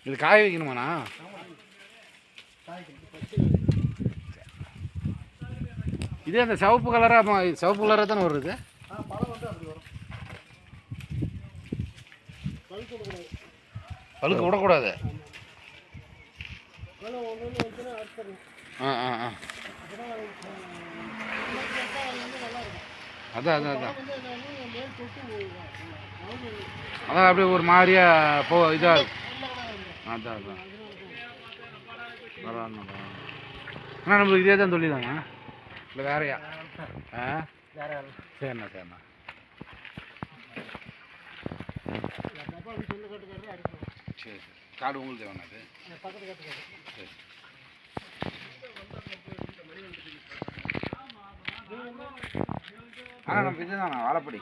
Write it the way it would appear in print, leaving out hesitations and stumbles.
இது காய வைக்கணுமாண்ணா? இதே அந்த சிவப்பு கலராக தானே வருது. பழுக்க விடக்கூடாது. அதான் அதான் அதான் அதான் அப்படியே ஒரு மாதிரியா இதாக இருக்கும். அதான் அதான் பரவாயில்ல. அண்ணா நம்மளுக்கு இதே தான் சொல்லிதாங்க, இல்லை வேறையா? சரிண்ணா சரிண்ணா. சரி காடு உங்களுக்கு தேவைண்ணா? அது சரி. நம்ம இதுதாண்ணா வாழைப்படி.